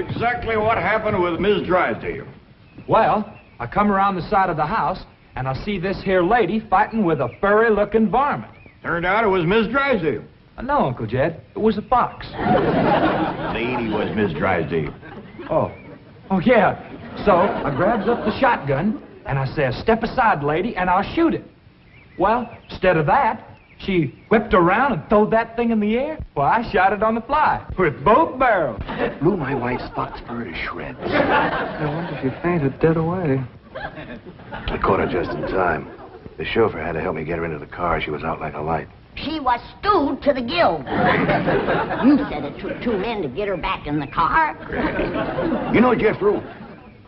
exactly what happened with Miss Drysdale. Well, I come around the side of the house, and I see this here lady fighting with a furry-looking varmint. Turned out it was Miss Drysdale. No, Uncle Jed, it was a fox. Lady was Miss Drysdale. Oh, yeah. So I grabs up the shotgun, and I says, "Step aside, lady, and I'll shoot it." Well, instead of that, she whipped around and throwed that thing in the air. Well, I shot it on the fly with both barrels. Blew my wife's fox fur to shreds. I wonder if she fainted dead away. I caught her just in time. The chauffeur had to help me get her into the car. She was out like a light. She was stewed to the gills. You said it took 2 men to get her back in the car. You know, Jethro,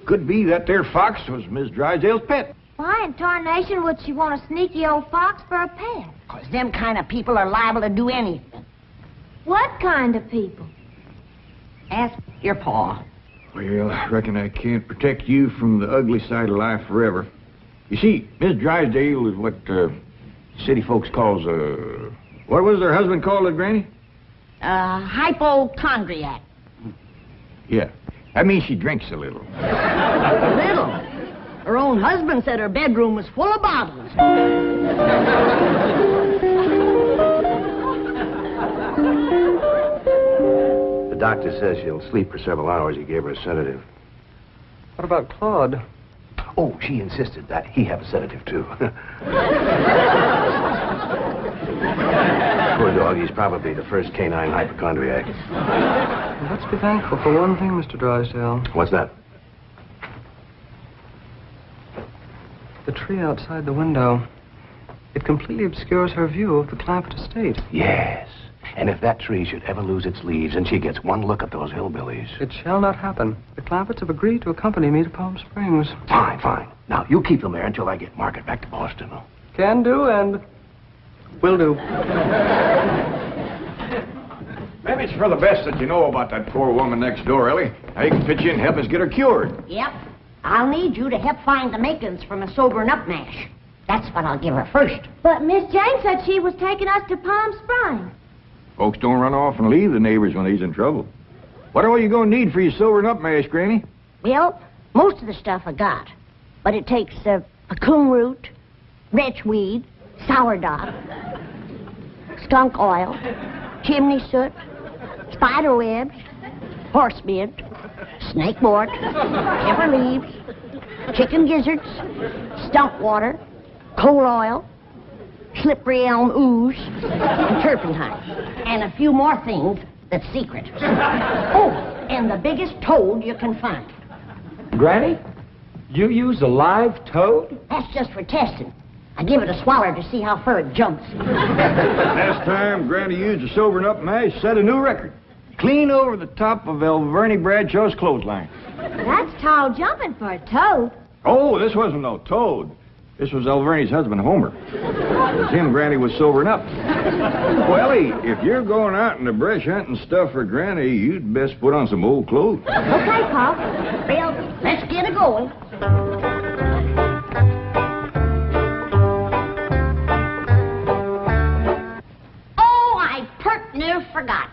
could be that there fox was Miss Drysdale's pet. Why in tarnation would she want a sneaky old fox for a pet? 'Cause them kind of people are liable to do anything. What kind of people? Ask your pa. Well, I reckon I can't protect you from the ugly side of life forever. You see, Miss Drysdale is what city folks calls what was her husband called it, Granny? Hypochondriac. Yeah. That means she drinks a little. A little. Her own husband said her bedroom was full of bottles. The doctor says she'll sleep for several hours. He gave her a sedative. What about Claude? Oh, she insisted that he have a sedative, too. Poor dog, he's probably the first canine hypochondriac. Well, let's be thankful for one thing, Mr. Drysdale. What's that? The tree outside the window. It completely obscures her view of the Clampett estate. Yes. And if that tree should ever lose its leaves and she gets one look at those hillbillies... It shall not happen. The Clampetts have agreed to accompany me to Palm Springs. Fine, fine. Now, you keep them there until I get Margaret back to Boston. Can do and will do. Maybe it's for the best that you know about that poor woman next door, Ellie. Now you can pitch in and help us get her cured. Yep. I'll need you to help find the makings from a sobering up mash. That's what I'll give her first. But Miss Jane said she was taking us to Palm Springs. Folks don't run off and leave the neighbors when they's in trouble. What are you going to need for your sobering up mash, Granny? Well, most of the stuff I got. But it takes pecan root, wretchweed, sourdough, skunk oil, chimney soot, spider webs, horse beard, snake wart, pepper leaves, chicken gizzards, stump water, coal oil, slippery elm ooze, and turpentine, and a few more things that's secret. Oh, and the biggest toad you can find. Granny, you use a live toad? That's just for testing. I give it a swaller to see how far it jumps. Last time Granny used a sobering up mash, set a new record. Clean over the top of Alverny Bradshaw's clothesline. That's tall jumping for a toad. Oh, this wasn't no toad. This was Alverny's husband, Homer. It was him Granny was sobering up. Well, Ellie, if you're going out in the brush hunting stuff for Granny, you'd best put on some old clothes. Okay, Pop. Well, let's get it going. Oh, I pert near forgot.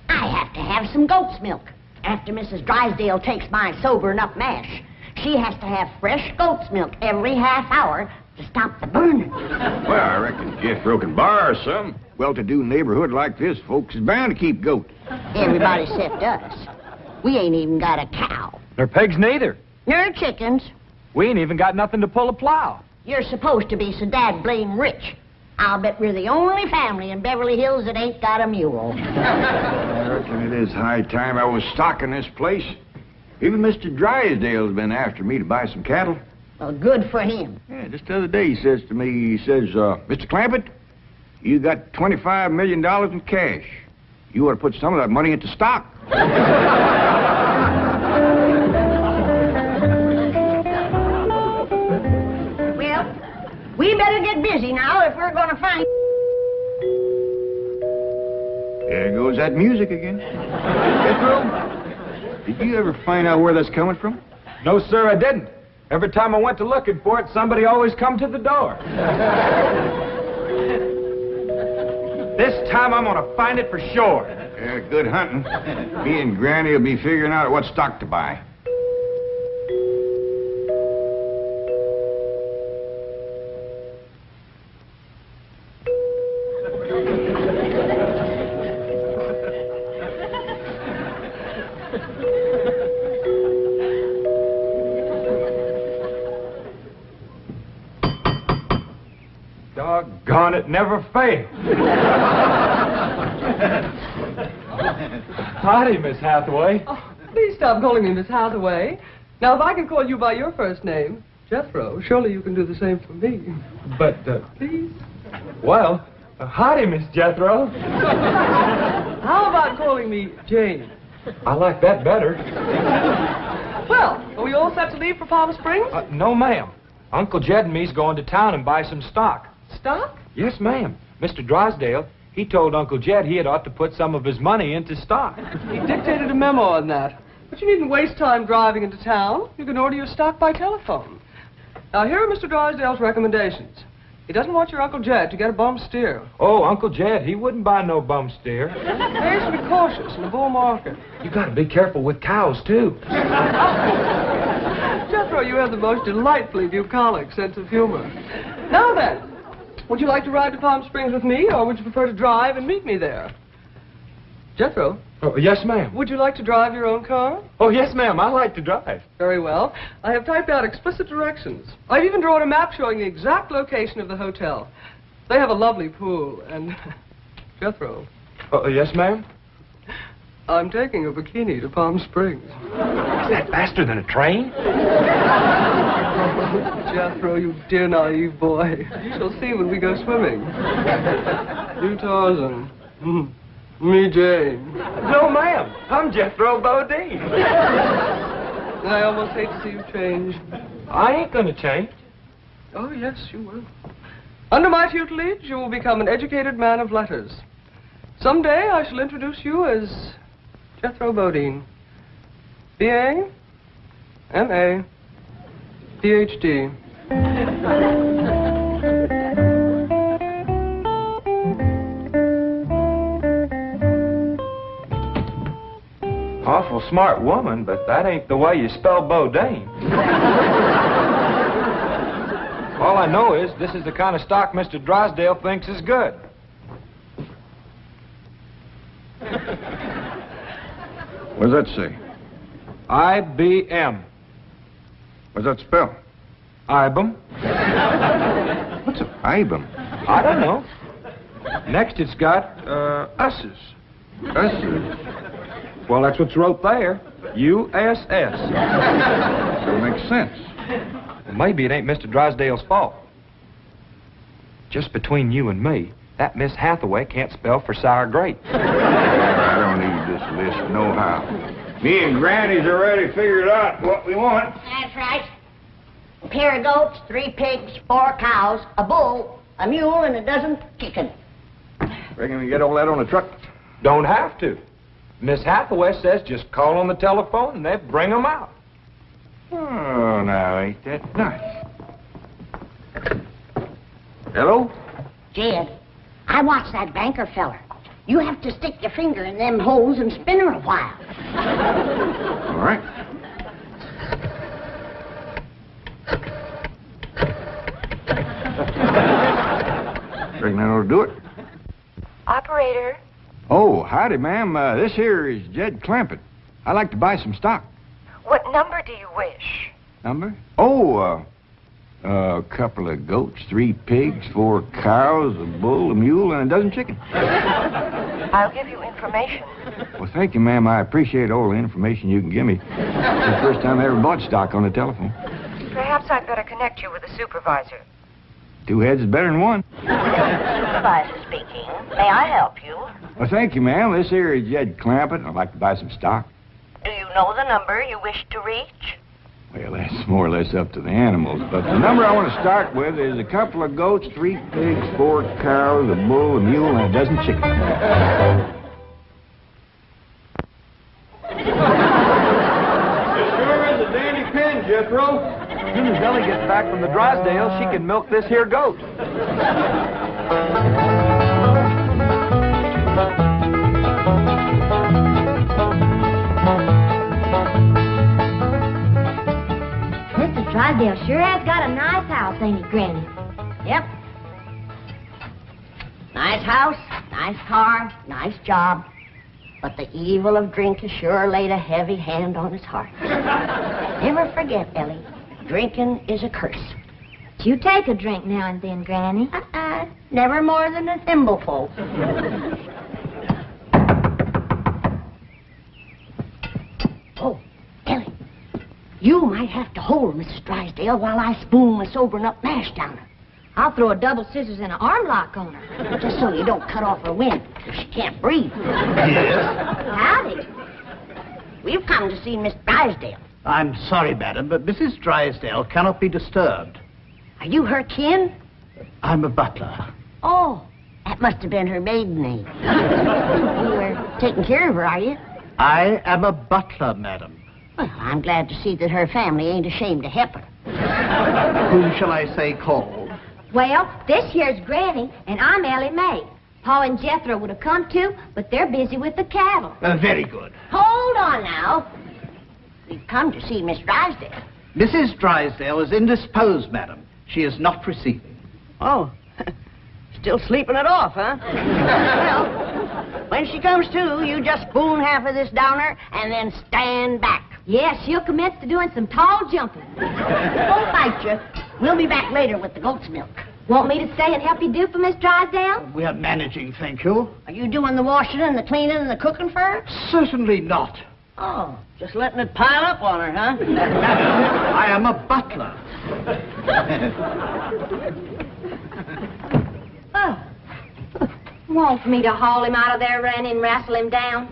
I have to have some goat's milk. After Mrs. Drysdale takes my sobering up mash, she has to have fresh goat's milk every half hour to stop the burning. Well, I reckon Jethro can borrow some. Well-to-do neighborhood like this, folks is bound to keep goats. Everybody except us. We ain't even got a cow. Nor pigs neither. Nor chickens. We ain't even got nothing to pull a plow. You're supposed to be so dad blame rich. I'll bet we're the only family in Beverly Hills that ain't got a mule. I reckon it is high time I was stocking this place. Even Mr. Drysdale's been after me to buy some cattle. Well, good for him. Yeah, just the other day he says to me, Mr. Clampett, you got $25 million in cash. You ought to put some of that money into stock. Well, we better get busy now if we're going to find... There goes that music again. Jethro, did you ever find out where that's coming from? No, sir, I didn't. Every time I went to looking for it, somebody always come to the door. This time I'm going to find it for sure. Good hunting. Me and Granny will be figuring out what stock to buy. Doggone it, never failed. Howdy, Miss Hathaway. Oh, please stop calling me Miss Hathaway. Now, if I can call you by your first name, Jethro, surely you can do the same for me. But, Please? well, howdy, Miss Jethro. How about calling me Jane? I like that better. Well, are we all set to leave for Palm Springs? No, ma'am. Uncle Jed and me's going to town and buy some stock. Stock? Yes, ma'am. Mr. Drysdale, he told Uncle Jed he had ought to put some of his money into stock. He dictated a memo on that. But you needn't waste time driving into town. You can order your stock by telephone. Now, here are Mr. Drysdale's recommendations. He doesn't want your Uncle Jed to get a bum steer. Oh, Uncle Jed, he wouldn't buy no bum steer. They should be cautious in the bull market. You got to be careful with cows, too. Jethro, you have the most delightfully bucolic sense of humor. Now then, would you like to ride to Palm Springs with me, or would you prefer to drive and meet me there? Jethro? Oh, yes, ma'am. Would you like to drive your own car? Oh, yes, ma'am. I like to drive. Very well. I have typed out explicit directions. I've even drawn a map showing the exact location of the hotel. They have a lovely pool, and... Jethro. Oh, yes, ma'am. I'm taking a bikini to Palm Springs. Is that faster than a train? Jethro, you dear naive boy. You shall see when we go swimming. You Tarzan. Me Jane. No, ma'am. I'm Jethro Bodine. I almost hate to see you change. I ain't gonna change. Oh, yes, you will. Under my tutelage, you will become an educated man of letters. Someday I shall introduce you as Jethro Bodine. B.A., M.A., Ph.D. Awful smart woman, but that ain't the way you spell Bodine. All I know is this is the kind of stock Mr. Drysdale thinks is good. What does that say? IBM. What's that spell? IBM. What's an IBM? I don't know. Next it's got, Us's. Us's? Well, that's what's wrote there. USS. That makes sense. Well, maybe it ain't Mr. Drysdale's fault. Just between you and me, that Miss Hathaway can't spell for sour grape. I don't need this list nohow. Me and Granny's already figured out what we want. That's right. A pair of goats, 3 pigs, 4 cows, a bull, a mule, and a dozen chickens. Reckon we get all that on the truck? Don't have to. Miss Hathaway says just call on the telephone and they bring them out. Oh, now, ain't that nice? Hello? Jed, I watched that banker feller. You have to stick your finger in them holes and spin her a while. All right. Reckon that ought to do it? Operator. Oh, howdy, ma'am. This here is Jed Clampett. I'd like to buy some stock. What number do you wish? Number? Oh, a couple of goats, 3 pigs, 4 cows, a bull, a mule, and a dozen chickens. I'll give you information. Well, thank you, ma'am. I appreciate all the information you can give me. It's the first time I ever bought stock on the telephone. Perhaps I'd better connect you with a supervisor. 2 heads is better than 1. Supervisor speaking. May I help you? Well, thank you, ma'am. This here is Jed Clampett. I'd like to buy some stock. Do you know the number you wish to reach? Well, that's more or less up to the animals. But the number I want to start with is a couple of goats, 3 pigs, 4 cows, a bull, a mule, and a dozen chickens. It sure is a dandy pen, Jethro. As soon as Ellie gets back from the Drysdale, she can milk this here goat. Drysdale sure has got a nice house, ain't it, Granny? Yep. Nice house, nice car, nice job. But the evil of drink has sure laid a heavy hand on his heart. Never forget, Ellie, drinking is a curse. But you take a drink now and then, Granny. Never more than a thimbleful. Oh, Ellie, you might have to hold Mrs. Drysdale while I spoon my sobering up mash down her. I'll throw a double scissors and an arm lock on her. Just so you don't cut off her wind, if she can't breathe. Howdy. We've come to see Miss Drysdale. I'm sorry, madam, but Mrs. Drysdale cannot be disturbed. Are you her kin? I'm a butler. Oh, that must have been her maiden name. You were taking care of her, are you? I am a butler, madam. Well, I'm glad to see that her family ain't ashamed to help her. Whom shall I say called? Well, this here's Granny, and I'm Ellie Mae. Paul and Jethro would have come too, but they're busy with the cattle. Very good. Hold on now. We've come to see Miss Drysdale. Mrs. Drysdale is indisposed, madam. She is not receiving. Oh, still sleeping it off, huh? Well, when she comes to, you just spoon half of this down her and then stand back. Yeah, she'll commence to doing some tall jumping. Don't bite you. We'll be back later with the goat's milk. Want me to stay and help you do for Miss Drysdale? We are managing, thank you. Are you doing the washing and the cleaning and the cooking for her? Certainly not. Oh, just letting it pile up on her, huh? I am a butler. Oh. Wants me to haul him out of there, Ranny, and wrestle him down?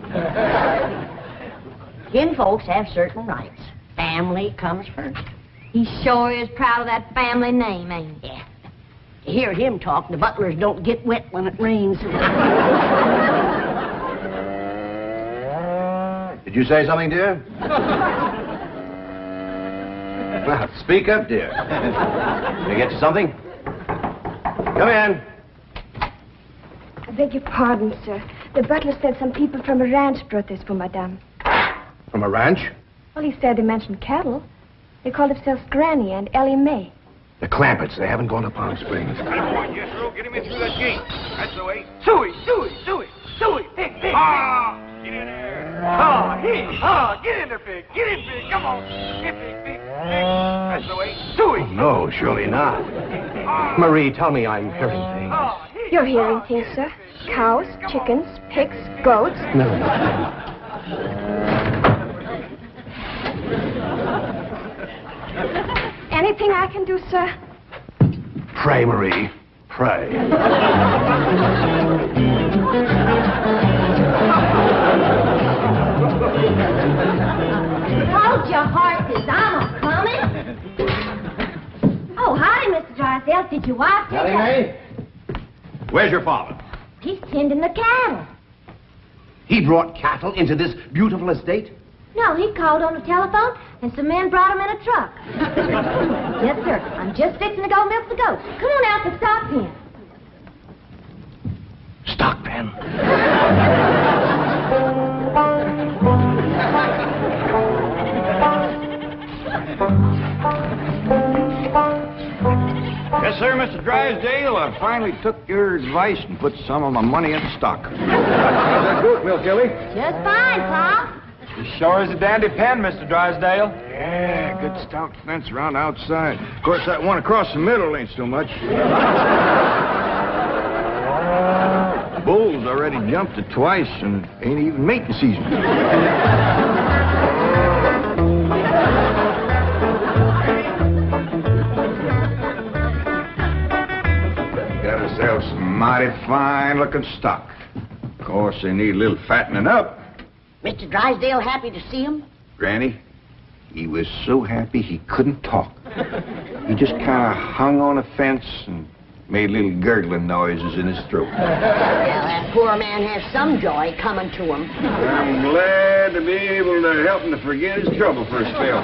Kin folks have certain rights. Family comes first. He sure is proud of that family name, ain't he? Yeah. To hear him talk, the butlers don't get wet when it rains. Did you say something, dear? Well, speak up, dear. Did I get you something? Come in. I beg your pardon, sir. The butler said some people from a ranch brought this for Madame. From a ranch? Well, he said they mentioned cattle. They call themselves Granny and Ellie Mae. The Clampetts. They haven't gone to Palm Springs. Jethro, get him in through that gate. That's the way. Suey! Hey, hey! Ah! Get in there. Get in there, Pig! Get in, Pig! Come on! Get Pig! That's the way. Suey! No, surely not. Marie, tell me I'm hearing things. You're hearing things, sir. Cows, chickens, pigs, goats. No. Anything I can do, sir? Pray, Marie. Pray. Hold your horses, I'm a-coming. Oh, howdy, Mr. Drysdale. Did your wife take Ellie Mae? Where's your father? He's tending the cattle. He brought cattle into this beautiful estate? No, he called on the telephone, and some men brought him in a truck. Yes, sir. I'm just fixing to go milk the goats. Come on out to stock pen. Stock pen? Yes, sir, Mr. Drysdale. I finally took your advice and put some of my money into stock. How's that goat milk, Ellie? Just fine, Pa. She sure is a dandy pen, Mr. Drysdale. Yeah, good stout fence around outside. Of course, that one across the middle ain't so much. Bulls already jumped it twice and ain't even mating season. Got ourselves some mighty fine-looking stock. Of course, they need a little fattening up. Mr. Drysdale happy to see him? Granny, he was so happy he couldn't talk. He just kind of hung on a fence and made little gurgling noises in his throat. Well, that poor man has some joy coming to him. I'm glad to be able to help him to forget his trouble for a spell.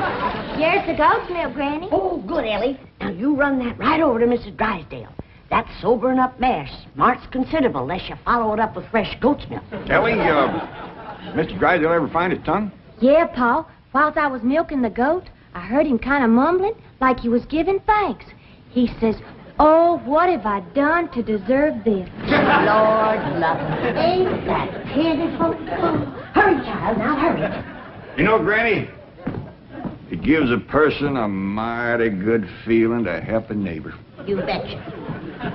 Here's the goat's milk, Granny. Oh, good, Ellie. Now, you run that right over to Mrs. Drysdale. That sobering up mash smarts considerable unless you follow it up with fresh goat's milk. Ellie, Mr. Drysdale ever find his tongue? Yeah, Pa. Whilst I was milking the goat, I heard him kind of mumbling like he was giving thanks. He says, "Oh, what have I done to deserve this?" Lord love him. Ain't that pitiful? Oh, hurry, child, now hurry. You know, Granny, it gives a person a mighty good feeling to help a neighbor. You betcha.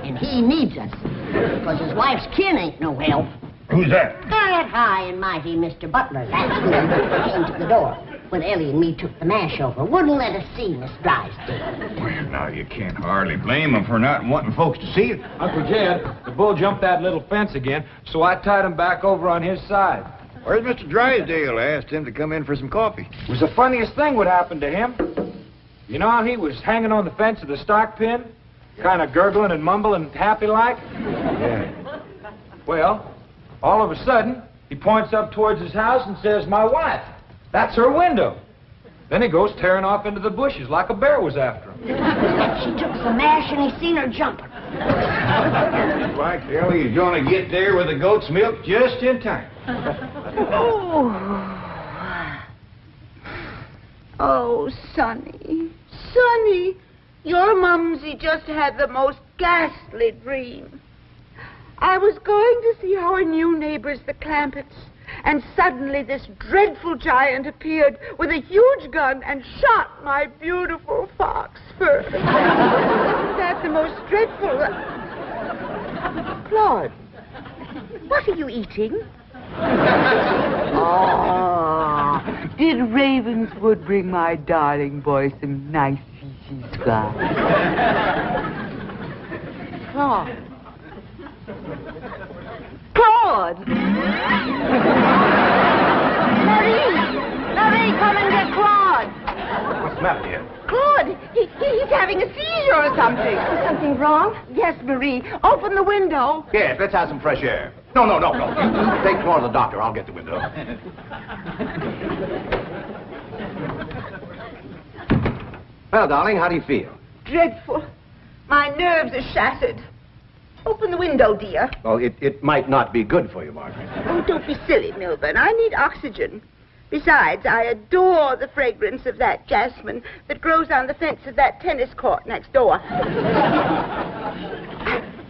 And he needs us, because his wife's kin ain't no help. Who's that? That high and mighty Mr. Butler, that's who came to the door when Ellie and me took the mash over. Wouldn't let us see Miss Drysdale. Now, you can't hardly blame him for not wanting folks to see it. Uncle Jed, the bull jumped that little fence again, so I tied him back over on his side. Where's Mr. Drysdale? I asked him to come in for some coffee. It was the funniest thing would happen to him. You know how he was hanging on the fence of the stock pen? Kind of gurgling and mumbling happy-like? Yeah. Well, all of a sudden, he points up towards his house and says, "My wife. That's her window." Then he goes tearing off into the bushes like a bear was after him. She took some mash and he seen her jumping. Looks like Ellie is going to get there with the goat's milk just in time. Oh, Sonny, Sonny, your mumsy just had the most ghastly dream. I was going to see our new neighbors, the Clampetts, and suddenly this dreadful giant appeared with a huge gun and shot my beautiful fox fur. Isn't that the most dreadful... Claude, what are you eating? Oh, did Ravenswood bring my darling boy some nice fishy scraps? Claude. Claude! Marie, come and get Claude. What's the matter, dear? Claude, he's having a seizure or something. Is something wrong? Yes, Marie. Open the window. Yes, let's have some fresh air. No. You take Claude to the doctor. I'll get the window. Well, darling, how do you feel? Dreadful. My nerves are shattered. Open the window, dear. Well, it might not be good for you, Margaret. Oh, don't be silly, Milburn. I need oxygen. Besides, I adore the fragrance of that jasmine that grows on the fence of that tennis court next door.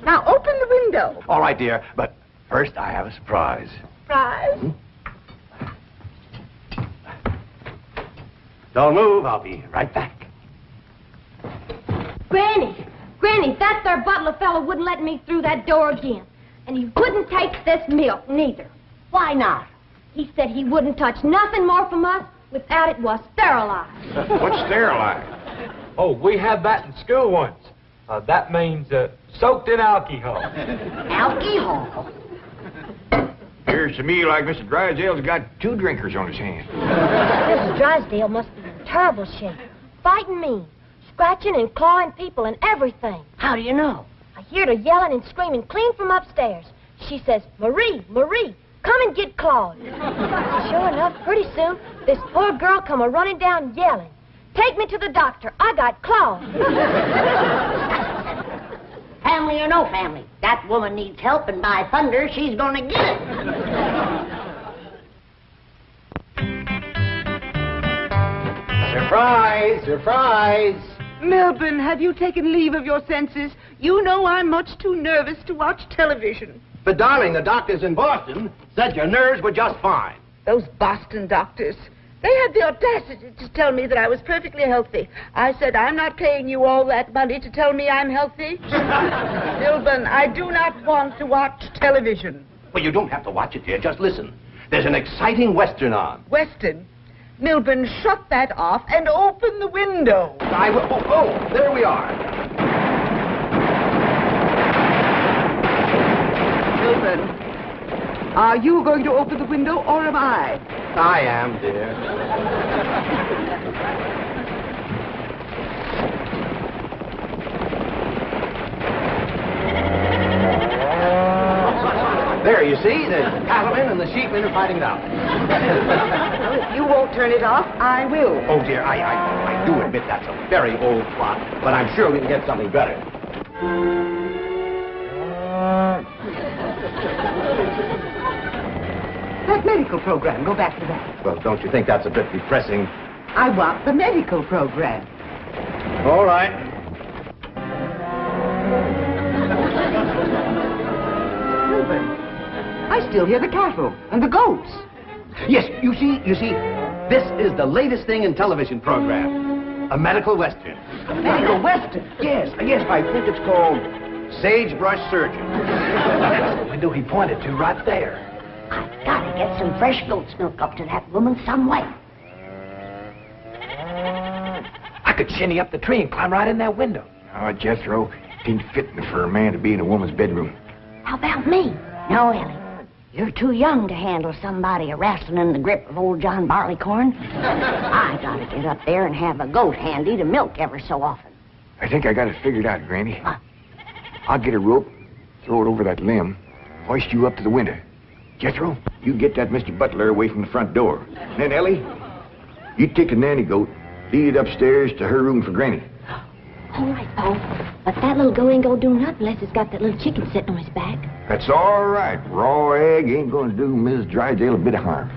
Now, open the window. All right, dear, but first I have a surprise. Surprise? Don't move. I'll be right back. Granny, that there butler fella wouldn't let me through that door again. And he wouldn't take this milk, neither. Why not? He said he wouldn't touch nothing more from us without it was sterilized. What's sterilized? Oh, we had that in school once. That means soaked in alcohol. Alcohol? Appears to me like Mr. Drysdale's got two drinkers on his hands. Mrs. Drysdale must be in terrible shape. Fighting mean. Scratching and clawing people and everything. How do you know? I heard her yelling and screaming clean from upstairs. She says, "Marie, come and get Claude." Sure enough, pretty soon, this poor girl come a-running down yelling, "Take me to the doctor. I got Claude." Family or no family, that woman needs help, and by thunder, she's gonna get it. Surprise! Surprise! Milburn, have you taken leave of your senses? You know I'm much too nervous to watch television. But, darling, the doctors in Boston said your nerves were just fine. Those Boston doctors. They had the audacity to tell me that I was perfectly healthy. I said, I'm not paying you all that money to tell me I'm healthy. Milburn, I do not want to watch television. Well, you don't have to watch it, dear. Just listen. There's an exciting Western on. Weston, Milburn, shut that off and open the window. I will. Oh, there we are. Milburn, are you going to open the window or am I? I am, dear. There, you see, the cattlemen and the sheepmen are fighting it out. Well, if you won't turn it off, I will. Oh, dear, I do admit that's a very old plot, but I'm sure we can get something better. That medical program, go back to that. Well, don't you think that's a bit depressing? I want the medical program. All right. Wilbur, I still hear the cattle and the goats. Yes, you see, this is the latest thing in television program. A medical western. A medical western? Yes, I think it's called Sagebrush Surgeon. That's the window he pointed to right there. I've got to get some fresh goat's milk up to that woman some way. I could shinny up the tree and climb right in that window. Oh, Jethro, it ain't fitting for a man to be in a woman's bedroom. How about me? No, Ellie. You're too young to handle somebody wrestling in the grip of old John Barleycorn. I gotta get up there and have a goat handy to milk ever so often. I think I got it figured out, Granny. What? I'll get a rope, throw it over that limb, hoist you up to the window. Jethro, you get that Mr. Butler away from the front door. Then, Ellie, you take a nanny goat, lead it upstairs to her room for Granny. All right, Pa. But that little goat ain't gonna do nothing unless it's got that little chicken sitting on his back. That's all right. Raw egg ain't going to do Mrs. Drysdale a bit of harm.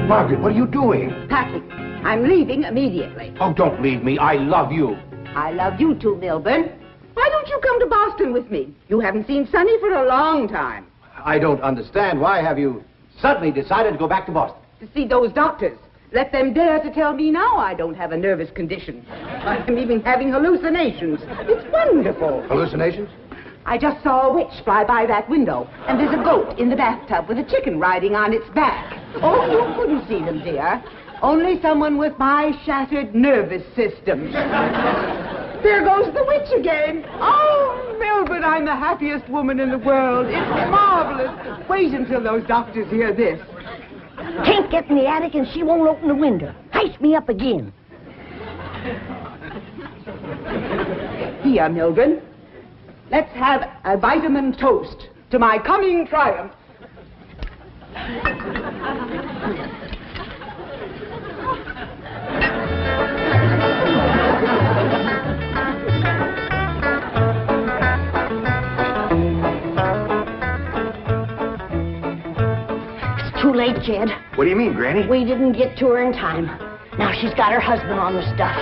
Margaret, what are you doing? Packing. I'm leaving immediately. Oh, don't leave me. I love you. I love you too, Milburn. Why don't you come to Boston with me? You haven't seen Sonny for a long time. I don't understand. Why have you suddenly decided to go back to Boston? To see those doctors. Let them dare to tell me now I don't have a nervous condition. I'm even having hallucinations. It's wonderful. Hallucinations? I just saw a witch fly by that window, and there's a goat in the bathtub with a chicken riding on its back. Oh, you couldn't see them, dear. Only someone with my shattered nervous system. There goes the witch again. Oh, Milburn, I'm the happiest woman in the world. It's marvelous. Wait until those doctors hear this. Can't get in the attic and she won't open the window. Heist me up again. Here, Milburn. Let's have a vitamin toast to my coming triumph. It's too late, Jed. What do you mean, Granny? We didn't get to her in time. Now she's got her husband on the stuff.